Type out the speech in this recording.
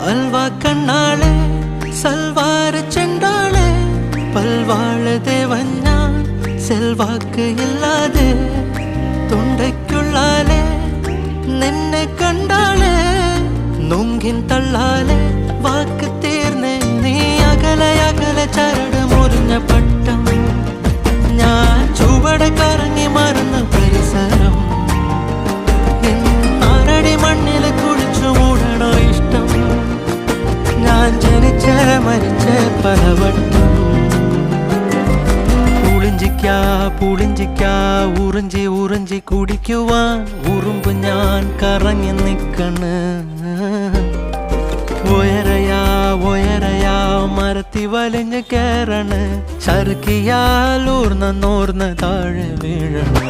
അൽവാ കണ്ണാളെ സൽവാര ചെണ്ടാളെ പൽവാള ദേവൻ ഞാൻ സെൽവാക്ക് ഇല്ലാതെ തൊണ്ടയ്ക്കുള്ളാലെ നിന്നെ കണ്ടാളെ നുങ്കിൻ തള്ളാലെ വാക്ക് തീർന്നേ നീ അകലെ അകലെ ചരട് മുറിഞ്ഞ പട്ടം ഞാൻ ചുവട് കറങ്ങി മറന്ന പരിസരം ആറടി മണ്ണിൽ കുളിച്ചു മൂടണോ ഇഷ്ടം ഞാൻ ജനിച്ച മരിച്ച പലവട്ടം പുളിഞ്ചിക്കാ ഉറിഞ്ചി ഉറിഞ്ചി കുടിക്കുവാൻ ഉറുമ്പ് ഞാൻ കറങ്ങി നിക്കണ് ഒയരയാ മരത്തി വലിഞ്ഞ് കയറണ് ചറുക്കിയാൽ ഊർന്ന താഴെ വീഴണ്